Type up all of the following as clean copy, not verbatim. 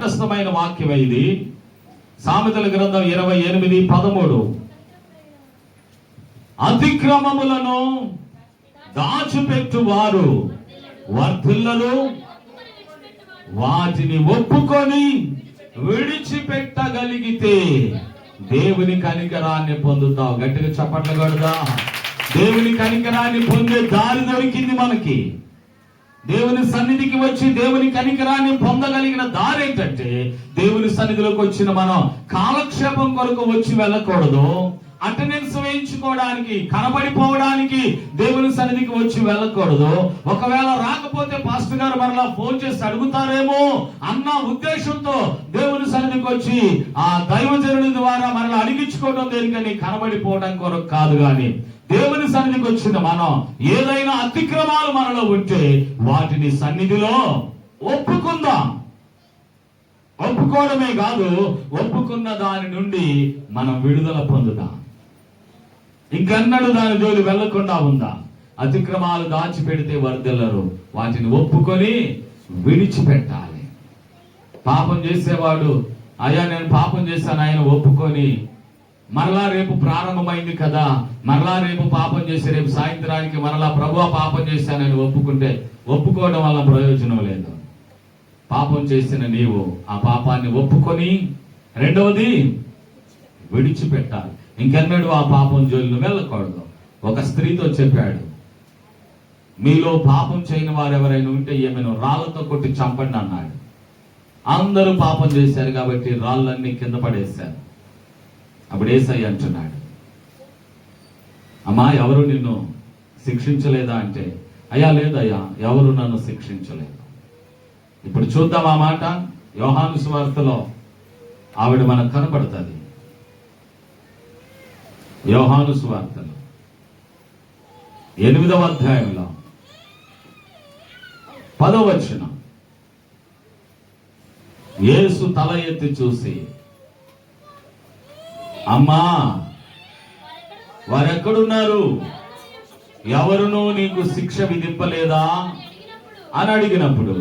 ప్రశస్తమైన వాక్యం ఇది. సామెతల గ్రంథం 28:13. అతిక్రమములను దాచిపెట్టువారు వర్ధిల్లరు, వాటిని ఒప్పుకొని విడిచిపెట్టగలిగితే దేవుని కనికరాన్ని పొందుతావు. గట్టిగా చప్పట్లు కొడదా. దేవుని కనికరాన్ని పొందే దారి దొరికింది మనకి. దేవుని సన్నిధికి వచ్చి దేవుని కనికరాన్ని పొందగలిగిన దారి ఏంటంటే, దేవుని సన్నిధిలోకి వచ్చిన మనం కాలక్షేపం కొరకు వచ్చి వెళ్ళకూడదు. అటెండెన్స్ వేయించుకోవడానికి, కనబడిపోవడానికి దేవుని సన్నిధికి వచ్చి వెళ్ళకూడదు. ఒకవేళ రాకపోతే పాస్టర్ గారు మరలా ఫోన్ చేసి అడుగుతారేమో అన్న ఉద్దేశంతో దేవుని సన్నిధికి వచ్చి ఆ దైవజనుడి ద్వారా మరలా అడిగించుకోవడం దేనికని, కనబడిపోవడం కొరకు కాదు. కానీ దేవుని సన్నిధికి వచ్చిన మనం ఏదైనా అతిక్రమాలు మనలో ఉంటే వాటిని సన్నిధిలో ఒప్పుకుందాం. ఒప్పుకోవడమే కాదు, ఒప్పుకున్న దాని నుండి మనం విడుదల పొందుదాం. ఇంకెన్నడూ దాని జోలి వెళ్లకుండా ఉందా. అతిక్రమాలు దాచిపెడితే వర్ధిల్లరు, వాటిని ఒప్పుకొని విడిచిపెట్టాలి. పాపం చేసేవాడు, అయ్యా నేను పాపం చేశాను, ఆయన ఒప్పుకొని మరలా రేపు ప్రారంభమైంది కదా, మరలా రేపు పాపం చేసి రేపు సాయంత్రానికి మరలా ప్రభువా పాపం చేశానని ఒప్పుకోవడం వల్ల ప్రయోజనం లేదు. పాపం చేసిన నీవు ఆ పాపాన్ని ఒప్పుకొని రెండవది విడిచిపెట్టాలి. ఇంకెన్నడూ ఆ పాపం జోలిలో వెళ్ళకూడదు. ఒక స్త్రీతో చెప్పాడు, మీలో పాపం చేయని వారు ఎవరైనా ఉంటే ఈమెను రాళ్లతో కొట్టి చంపండి అన్నాడు. అందరూ పాపం చేశారు కాబట్టి రాళ్ళన్నీ కింద పడేశారు. అప్పుడు యేసయ్య అంటున్నాడు, అమ్మా ఎవరు నిన్ను శిక్షించలేదా అంటే, అయ్యా లేదయ్యా ఎవరు నన్ను శిక్షించలేదు. ఇప్పుడు చూద్దాం ఆ మాట. యోహాను సువార్తలో ఆవిడ మనకు కనబడుతుంది. యోహాను సువార్తలో 8వ అధ్యాయంలో 10వ వచనం. యేసు తల ఎత్తి చూసి, అమ్మా వారెక్కడున్నారు, ఎవరునూ నీకు శిక్ష విధింపలేదా అని అడిగినప్పుడు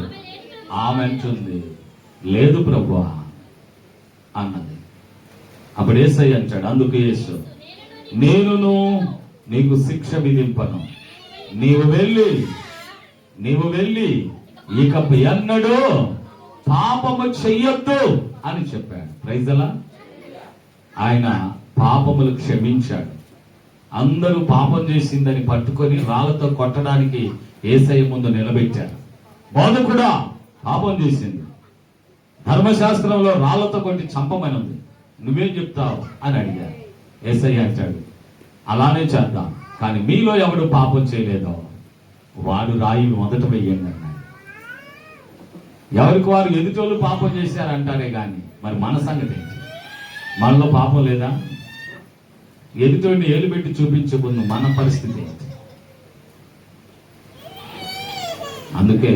ఆమె అంటుంది, లేదు ప్రభువా అన్నది. అప్పుడు యేసయ్య అంటాడు, అందుకు యేసు, నేనును నీకు శిక్ష విధింపను, నీవు వెళ్ళి ఇక ఎన్నడూ పాపము చెయ్యొద్దు అని చెప్పాడు. ప్రైజ్ అలా. ఆయన పాపములు క్షమించాడు. అందరూ పాపం చేసిందని పట్టుకొని రాళ్లతో కొట్టడానికి యేసయ్య ముందు నిలబెట్టారు. బోధకుడా పాపం చేసింది, ధర్మశాస్త్రంలో రాళ్లతో కొట్టి చంపమని ఉంది, నువ్వేం చెప్తావు అని అడిగారు. యేసయ్య అంటాడు, అలానే చేద్దాం, కానీ మీలో ఎవడు పాపం చేయలేదో వాడు రాయి మొదట వెయ్యండి అన్నాడు. ఎవరికి వారు ఎదుటోళ్ళు పాపం చేశారంటారే కానీ మరి మన సంగతి ఏంటి? మనలో పాపం లేదా? ఎదుటోడిని ఏలు పెట్టి చూపించకుండా మన పరిస్థితి ఏంటి? అందుకే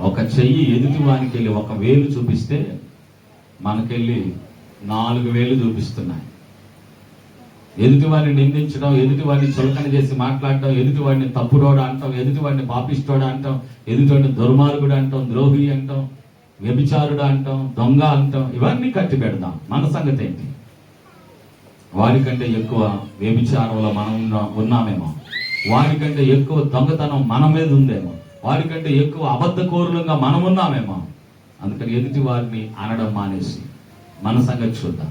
ఒక చెయ్యి ఎదుటి వానికి వెళ్ళి ఒక వేలు చూపిస్తే మనకెళ్ళి 4 వేలు చూపిస్తున్నాయి. ఎదుటివాడిని నిందించడం, ఎదుటివాడిని చులకన చేసి మాట్లాడటం, ఎదుటివాడిని తప్పుడోడు అంటాం, ఎదుటివాడిని పాపిస్తోడు అంటాం, ఎదుటివాడిని దుర్మార్గుడు అంటాం, ద్రోహి అంటాం, వ్యభిచారుడు అంటాం, దొంగ అంటాం, ఇవన్నీ కట్టి పెడదాం. మన సంగతి ఏంటి? వారికంటే ఎక్కువ వ్యభిచారంలో మనం ఉన్నామేమో, వారికంటే ఎక్కువ దొంగతనం మన మీద ఉందేమో, వారికంటే ఎక్కువ అబద్ధకోరులంగా మనం ఉన్నామేమో. అందుకని ఎదుటి వారిని అనడం మానేసి మన సంగతి చూద్దాం.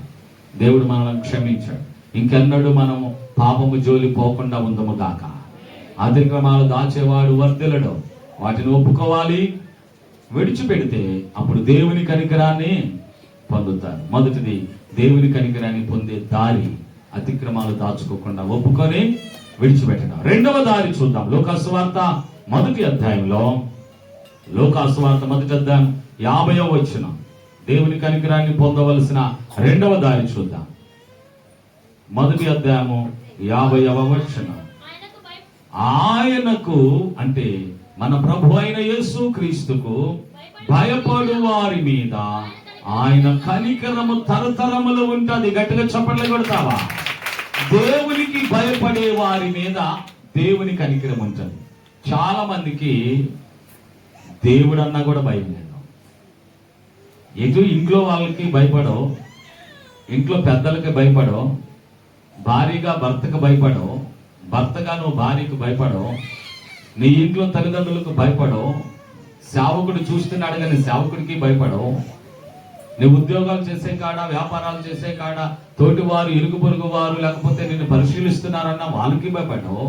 దేవుడు మనల్ని క్షమించాడు. ఇంకెన్నడూ మనము పాపము జోలి పోకుండా ఉందము గాక. అతిక్రమాలు దాచేవాడు వర్ధిల్లడు, వాటిని ఒప్పుకోవాలి, విడిచిపెడితే అప్పుడు దేవుని కనికరాన్ని పొందుతారు. మొదటిది దేవుని కనికరాన్ని పొందే దారి అతిక్రమాలు దాచుకోకుండా ఒప్పుకొని విడిచిపెట్టడం. రెండవ దారి చూద్దాం. లోకాసు వార్త 1వ అధ్యాయంలో, లోకాసు వార్త 1వ అధ్యాయం 50వ వచనం. దేవుని కనికరాన్ని పొందవలసిన రెండవ దారి చూద్దాం. 1వ అధ్యాయము 50వ వచనం. ఆయనకు అంటే మన ప్రభు అయిన యేసు క్రీస్తుకు భయపడు వారి మీద ఆయన కనికరము తరతరములు ఉంటుంది. గట్టిగా చప్పట్లు కొడతావా? దేవునికి భయపడే వారి మీద దేవుని కనికరం ఉంటుంది. చాలా మందికి దేవుడు అన్నా కూడా భయం లేదు. ఎటు ఇంట్లో వాళ్ళకి భయపడవు, ఇంట్లో పెద్దలకి భయపడవు, భార్యగా భర్తకు భయపడవు, భర్తగా నువ్వు భార్యకు భయపడవు, నీ ఇంట్లో తల్లిదండ్రులకు భయపడవు, సేవకుడు చూస్తున్నాడు కానీ సేవకుడికి భయపడవు, నీ ఉద్యోగాలు చేసే కాడ, వ్యాపారాలు చేసే కాడ తోటి వారు, ఇరుగు పొరుగు వారు, లేకపోతే నిన్ను పరిశీలిస్తున్నారన్న వాళ్ళకి భయపడవు.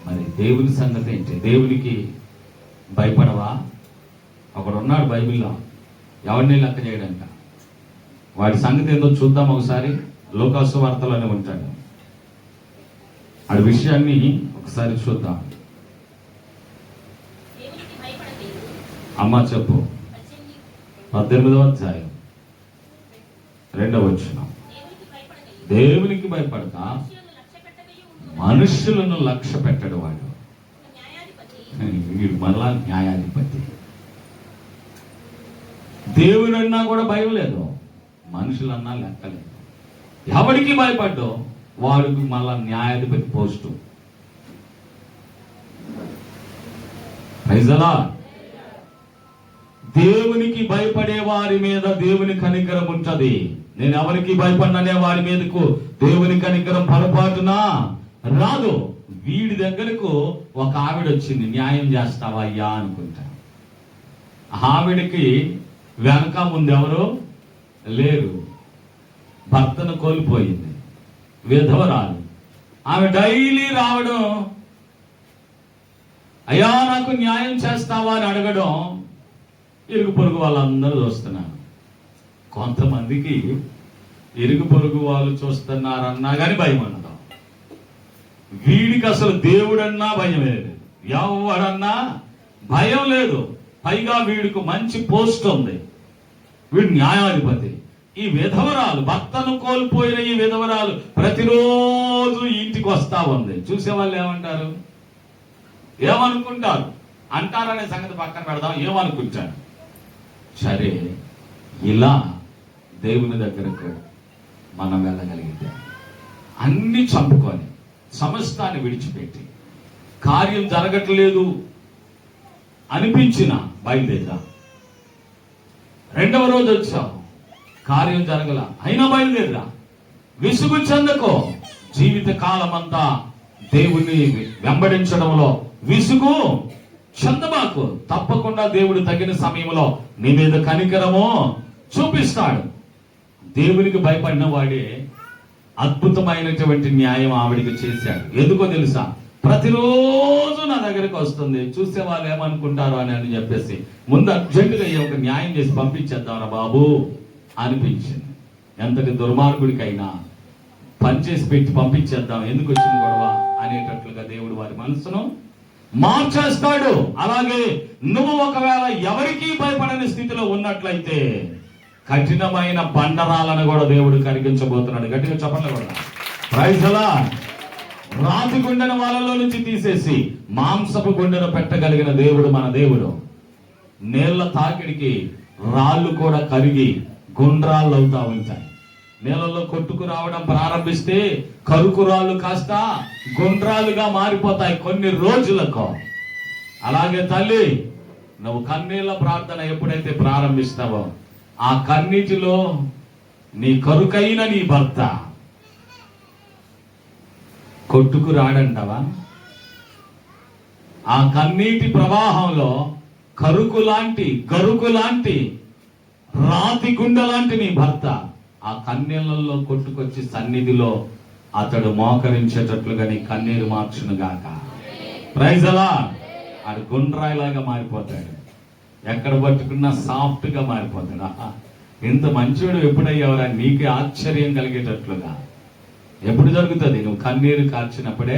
మరి దేవుని సంగతి ఏంటి? దేవునికి భయపడవా? ఒకడు ఉన్నాడు బైబిల్లో, ఎవరిని లెక్క చేయడంట. వాడి సంగతి ఏందో చూద్దాం ఒకసారి. లోకాసు వార్తలోనే ఉంటాడు. ఆ విషయాన్ని ఒకసారి చూద్దాం. అమ్మ చెప్పు. 18వ అధ్యాయం 2వ వచనం. దేవునికి భయపడక మనుష్యులను లక్ష్య పెట్టడు వాడు. వీడు మళ్ళా న్యాయాధిపతి. దేవుడన్నా కూడా భయం లేదు, మనుషులన్నా లెక్కలేదు. ఎవరికి భయపడ్డో వాడికి మళ్ళా న్యాయాధిపతి పోస్టు. Praise the lord. దేవునికి భయపడే వారి మీద దేవుని కనికరం ఉంటది. నేను ఎవరికి భయపడననే వారి మీదకు దేవుని కనికరం పొరపాటున రాదు. వీడి దగ్గరకు ఒక ఆవిడ వచ్చింది, న్యాయం చేస్తావా అయ్యా అనుకుంటా. ఆవిడకి వెనక ముందు ఎవరు లేరు, భర్తను కోల్పోయింది, విధవరాలు. ఆమె డైలీ రావడం, అయ్యా నాకు న్యాయం చేస్తావా అని అడగడం ఇరుగు పొరుగు వాళ్ళందరూ చూస్తున్నారు. కొంతమందికి ఇరుగు పొరుగు వాళ్ళు చూస్తున్నారన్నా కానీ భయం ఉండదు. వీడికి అసలు దేవుడన్నా భయం లేదు, ఎవడన్నా భయం లేదు. పైగా వీడికి మంచి పోస్ట్ ఉంది, వీడు న్యాయాధిపతి. ఈ విధవరాలు, భర్తను కోల్పోయిన ఈ విధవరాలు ప్రతిరోజు ఇంటికి వస్తా ఉంది. చూసే వాళ్ళు ఏమంటారు, ఏమనుకుంటారు అంటారనే సంగతి పక్కన పెడదాం. ఏమనుకుంటారు? సరే, ఇలా దేవుని దగ్గరకు మనం వెళ్ళగలిగితే అన్ని చంపుకొని సమస్తాన్ని విడిచిపెట్టి కార్యం జరగట్లేదు అనిపించిన బయలుదేరా. 2వ రోజు వచ్చావు, కార్యం జరగల, అయినా బయలుదేరా. విసుగు చెందకో. జీవిత కాలం అంతా దేవుణ్ణి వెంబడించడంలో విసుగు చెందబాకు. తప్పకుండా దేవుడు తగిన సమయంలో నీ మీద కనికరము చూపిస్తాడు. దేవునికి భయపడిన వాడే అద్భుతమైనటువంటి న్యాయం ఆవిడికి చేశాడు. ఎందుకో తెలుసా? ప్రతిరోజు నా దగ్గరికి వస్తుంది, చూసే వాళ్ళు ఏమనుకుంటారో అని చెప్పేసి ముందు అర్జెంటుగా ఒక న్యాయం చేసి పంపించేద్దాంరా బాబు అనిపించింది. ఎంతటి దుర్మార్గుడికైనా పనిచేసి పెట్టి పంపించేద్దాం, ఎందుకు వచ్చింది గొడవ అనేటట్లుగా దేవుడు వారి మనసును మార్చేస్తాడు. అలాగే నువ్వు ఒకవేళ ఎవరికీ భయపడని స్థితిలో ఉన్నట్లయితే కఠినమైన బండరాలను కూడా దేవుడు కరిగించబోతున్నాడు. గట్టిగా చెప్పండి కూడా. Praise the Lord. రాతి గుండెను వాళ్ళలో నుంచి తీసేసి మాంసపు గుండెను పెట్టగలిగిన దేవుడు మన దేవుడు. నీళ్ల తాకిడికి రాళ్ళు కూడా కరిగి గుండ్రాళ్ళు అవుతా ఉంటాయి. నీళ్ళలో కొట్టుకు రావడం ప్రారంభిస్తే కరుకు రాళ్ళు కాస్త గుండ్రాలుగా మారిపోతాయి కొన్ని రోజులకు. అలాగే తల్లి, నువ్వు కన్నీళ్ళ ప్రార్థన ఎప్పుడైతే ప్రారంభిస్తావో ఆ కన్నీటిలో నీ కరుకైన నీ భర్త కొట్టుకు రాడంటావా? ఆ కన్నీటి ప్రవాహంలో కరుకు లాంటి, గరుకు లాంటి, రాతి గుండె లాంటి నీ భర్త ఆ కన్నీళ్లలో కొట్టుకొచ్చి సన్నిధిలో అతడు మోకరించేటట్లుగా నీ కన్నీరు మార్చును గాక. Praise the Lord. ఆడు గుండ్రాయిలాగా మారిపోతాడు, ఎక్కడ పట్టుకున్నా సాఫ్ట్ గా మారిపోతాడు. ఇంత మంచివాడు ఎప్పుడయ్యావరా? నీకే ఆశ్చర్యం కలిగేటట్లుగా. ఎప్పుడు జరుగుతుంది? నువ్వు కన్నీరు కార్చినప్పుడే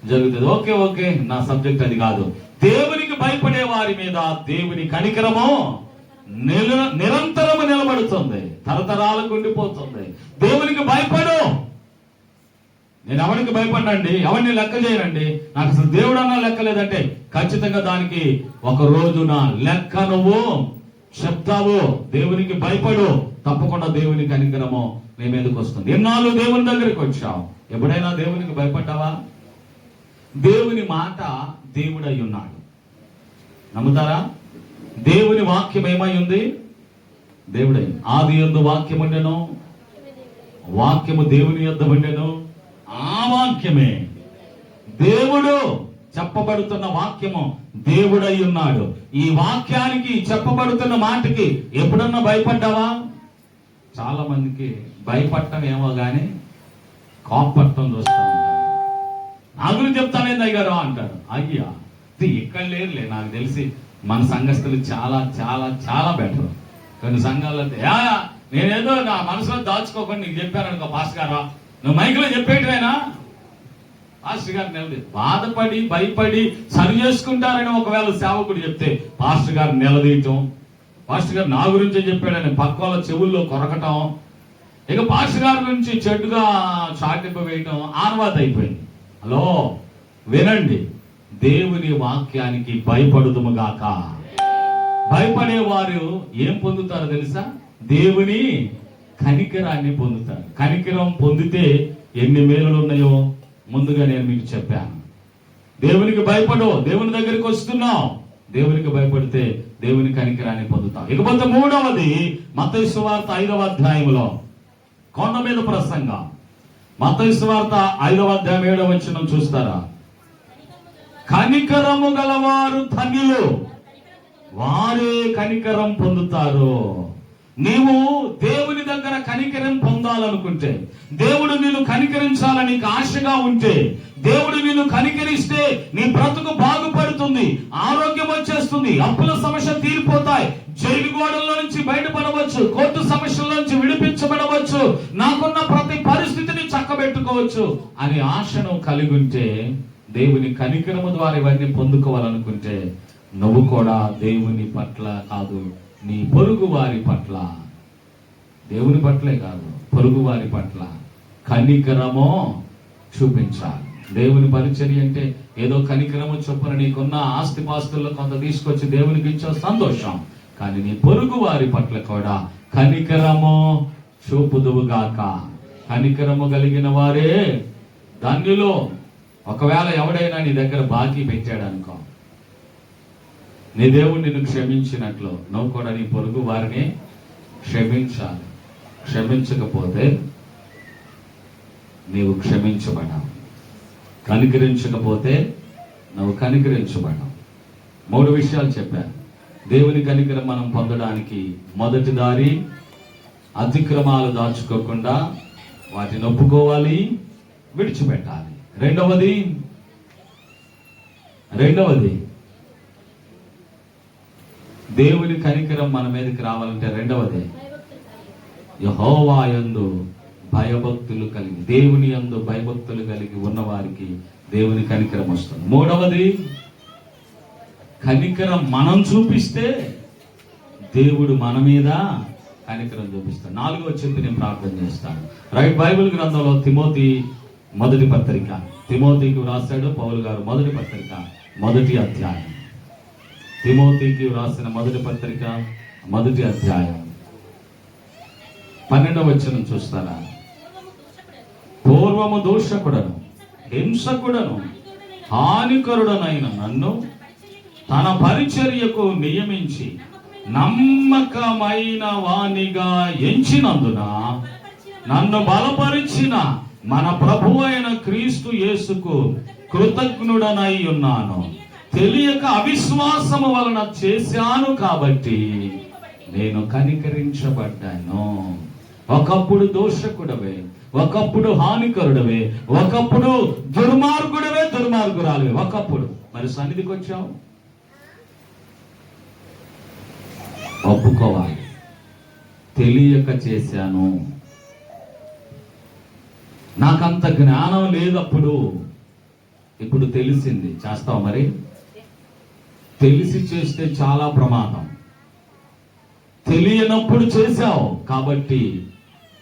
జరుగుతుంది. ఓకే ఓకే, నా సబ్జెక్ట్ అది కాదు. దేవునికి భయపడే వారి మీద దేవుని కనికరము నిరంతరము నిలబడుతుంది, తరతరాలకు ఉండిపోతుంది. దేవునికి భయపడు. నేను ఎవరికి భయపడండి, ఎవరిని లెక్క చేయనండి, నాకు అసలు దేవుడు అన్నా లెక్క లేదంటే ఖచ్చితంగా దానికి ఒక రోజున లెక్క నువ్వు చెప్తావు. దేవునికి భయపడు, తప్పకుండా దేవుని కనికరము నీ మీదకి వస్తుంది. ఎన్నాళ్ళు దేవుని దగ్గరికి వచ్చావు? ఎప్పుడైనా దేవునికి భయపడ్డావా? దేవుని మాట దేవుడై ఉన్నాడు, నమ్ముతారా? దేవుని వాక్యం ఏమై ఉంది? దేవుడే. ఆది యందు వాక్యం ఉండెను, వాక్యము దేవుని యొద్ద ఉండెను, ఆ వాక్యమే దేవుడు. చెప్పబడుతున్న వాక్యము దేవుడై ఉన్నాడు. ఈ వాక్యానికి, చెప్పబడుతున్న మాటకి ఎప్పుడన్నా భయపడ్డావా? చాలా మందికి భయపడటం ఏమో గాని కోపట్టం చూస్తూ ఉంటారు. నా గురించి చెప్తానేది అయ్యారు అంటారు. అయ్యా ఇక్కడ లేరులే, నాకు తెలిసి మన సంఘస్థులు చాలా చాలా చాలా బెటర్. కొన్ని సంఘాలు నేనేదో నా మనసులో దాచుకోకుండా నీకు చెప్పాను అనుకో, పాస్టర్ గారు నువ్వు మైకులో చెప్పేటివేనా? పాస్టర్ గారు నిలదీ బాధపడి భయపడి సరి చేసుకుంటారని ఒకవేళ సేవకుడు చెప్తే పాస్టర్ గారు నిలదీయటం, పాస్టర్ గారు నా గురించే చెప్పాడని పక్క వాళ్ళ చెవుల్లో కొరకటం, ఇక పాస్టర్ గారి గురించి చెడుగా చాటింపు వేయటం ఆనవాత అయిపోయింది. హలో వినండి, దేవుని వాక్యానికి భయపడుదుముగాక. భయపడేవారు ఏం పొందుతారో తెలుసా? దేవుని కనికరాన్ని పొందుతారు. కనికరం పొందితే ఎన్ని మేలులు ఉన్నాయో ముందుగా నేను మీకు చెప్పాను. దేవునికి భయపడు, దేవుని దగ్గరికి వస్తున్నావు, దేవునికి భయపడితే దేవుని కనికరాన్ని పొందుతాం. ఇకపోతే మూడవది మత్తయి సువార్త 5వ అధ్యాయంలో కొండ మీద ప్రసంగం. మత్తయి సువార్త 5వ అధ్యాయం 7వ వచనం చూస్తారా? కనికరము గలవారు ధన్యులు, వారే కనికరం పొందుతారు. నీవు దేవుని దగ్గర కనికరం పొందాలనుకుంటే, దేవుడు నిన్ను కనికరించాలని ఆశగా ఉంటే, దేవుడు నిన్ను కనికరిస్తే నీ బ్రతుకు బాగుపడుతుంది, ఆరోగ్యం వచ్చేస్తుంది, అప్పుల సమస్య తీరిపోతాయి, జైలు గోడల్లో నుంచి బయటపడవచ్చు, కోర్టు సమస్యల నుంచి విడిపించబడవచ్చు, నాకున్న ప్రతి పరిస్థితిని చక్కబెట్టుకోవచ్చు అనే ఆశను కలిగి ఉంటే, దేవుని కనికరము ద్వారా ఇవన్నీ పొందుకోవాలనుకుంటే, నువ్వు కూడా దేవుని పట్ల కాదు, నీ పొరుగు వారి పట్ల, దేవుని పట్లే కాదు పొరుగు వారి పట్ల కనికరము చూపించాలి. దేవుని పరిచర్య అంటే ఏదో కనికరము చొప్పున నీకున్న ఆస్తిపాస్తుల్లో కొంత తీసుకొచ్చి దేవునికి ఇచ్చే సంతోషం, కానీ నీ పొరుగు వారి పట్ల కూడా కనికరము చూపుదువుగాక. కనికరము కలిగిన వారే ధన్యులు. ఒకవేళ ఎవడైనా నీ దగ్గర బాకీ పెట్టాడు అనుకో, నీ దేవుడు నిన్ను క్షమించినట్లు నువ్వు కూడా నీ పొరుగు వారిని క్షమించాలి. క్షమించకపోతే నీవు క్షమించబడావు, కనికరించకపోతే నువ్వు కనికరించబడావు. 3 విషయాలు చెప్పాను. దేవుని కనికరం మనం పొందడానికి మొదటి దారి అతిక్రమాలు దాచుకోకుండా వాటిని ఒప్పుకోవాలి, విడిచిపెట్టాలి. రెండవది దేవుని కనికరం మన మీదకి రావాలంటే రెండవది యెహోవా యందు భయభక్తులు కలిగి, దేవుని యందు భయభక్తులు కలిగి ఉన్న వారికి దేవుని కనికరం వస్తుంది. మూడవది కనికరం మనం చూపిస్తే దేవుడు మన మీద కనికరం చూపిస్తాడు. 4వ చెప్పి నేను ప్రార్థన చేస్తాను. రైట్, బైబిల్ గ్రంథంలో తిమోతి మొదటి పత్రిక, తిమోతికి రాశాడు పౌలు గారు, మొదటి పత్రిక 1వ అధ్యాయం. తిమోతికి రాసిన మొదటి పత్రిక 1వ అధ్యాయం 12వ వచనం చూస్తారా? పూర్వము దోషకుడను, హింసకుడను, హానికరుడనైన నన్ను తన పరిచర్యకు నియమించి నమ్మకమైన వానిగా ఎంచినందున నన్ను బలపరిచిన మన ప్రభువు అయిన క్రీస్తు యేసుకు కృతజ్ఞుడనై ఉన్నాను. తెలియక అవిశ్వాసము వలన చేశాను కాబట్టి నేను కనికరించబడ్డాను. ఒకప్పుడు దోషకుడవే, ఒకప్పుడు హానికరుడవే, ఒకప్పుడు దుర్మార్గుడవే, దుర్మార్గురాలువే. ఒకప్పుడు మరి సన్నిధికి వచ్చావు, ఒప్పుకోవాలి. తెలియక చేశాను, నాకంత జ్ఞానం లేదప్పుడు, ఇప్పుడు తెలిసింది. చేస్తావు మరి? తెలిసి చేస్తే చాలా ప్రమాదం. తెలియనప్పుడు చేశావు కాబట్టి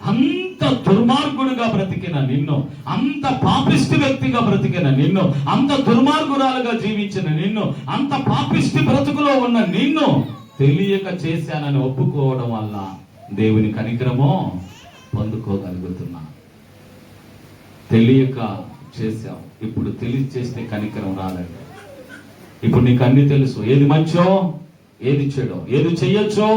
అంత దుర్మార్గుడుగా బ్రతికిన నిన్ను, అంత పాపిష్టి వ్యక్తిగా బ్రతికిన నిన్ను, అంత దుర్మార్గురాలుగా జీవించిన నిన్ను, అంత పాపిష్టి బ్రతుకులో ఉన్న నిన్ను తెలియక చేశానని ఒప్పుకోవడం వల్ల దేవుని కనికరమో పొందుకోగలుగుతున్నా. తెలియక చేశావు, ఇప్పుడు తెలిసి చేస్తే కనికరం రాదండి. ఇప్పుడు నీకు అన్ని తెలుసు, ఏది మంచో ఏది చెడో, ఏది చెయ్యొచ్చో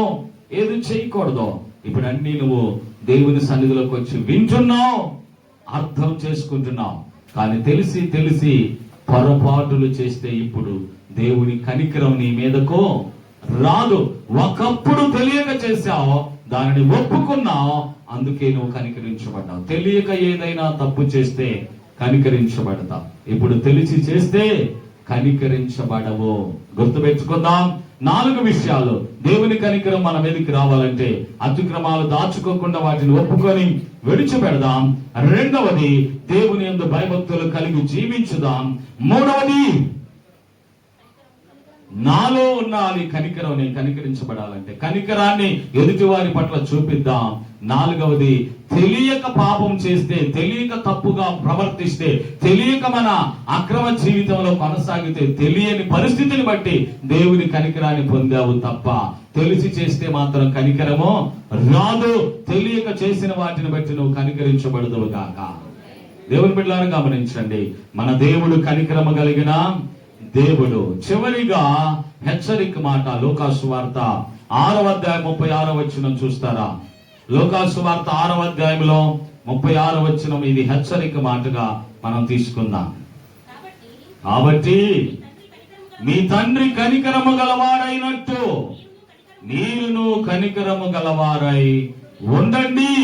ఏది చేయకూడదో ఇప్పుడు అన్ని నువ్వు దేవుని సన్నిధిలోకి వచ్చి వింటున్నావు, అర్థం చేసుకుంటున్నావు. కానీ తెలిసి తెలిసి పొరపాటులు చేస్తే ఇప్పుడు దేవుని కనికరం నీ మీదకు రాదు. ఒకప్పుడు తెలియక చేశావు, దానిని ఒప్పుకున్నావు, అందుకే నువ్వు కనికరించబడ్డావు. తెలియక ఏదైనా తప్పు చేస్తే కనికరించబడతావు. ఇప్పుడు తెలిసి చేస్తే కనికరించబడవు. గుర్తుపెట్టుకుందాం. 4 విషయాలు దేవుని కనికరం మన మీదకి రావాలంటే అతిక్రమాలు దాచుకోకుండా వాటిని ఒప్పుకొని విడిచిపెడదాం. 2వది, దేవుని యందు భయభక్తులు కలిగి జీవించుదాం. 3వది, నాలో ఉండాలి కనికరం. నేను కనికరించబడాలంటే కనికరాన్ని ఎదుటి వారి పట్ల చూపిద్దాం. 4వది, తెలియక పాపం చేస్తే, తెలియక తప్పుగా ప్రవర్తిస్తే, తెలియక మన అక్రమ జీవితంలో కొనసాగితే, తెలియని పరిస్థితిని బట్టి దేవుని కనికరాన్ని పొందావు తప్ప తెలిసి చేస్తే మాత్రం కనికరము రాదు. తెలియక చేసిన వాటిని బట్టి నువ్వు కనికరించబడదువు గాక. దేవుని బిడ్డలారా గమనించండి, మన దేవుడు కనికరము కలిగిన దేవుడు. చివరిగా హెచ్చరిక మాట లూకాసు వార్త 6వ అధ్యాయం 36వ వచనం చూస్తారా? లూకాసు వార్త 6వ అధ్యాయంలో 36వ వచనం, ఇది హెచ్చరిక మాటగా మనం తీసుకుందాం. కాబట్టి మీ తండ్రి కనికరము గలవాడైనట్టు మీరును కనికరము గలవారై ఉండండి.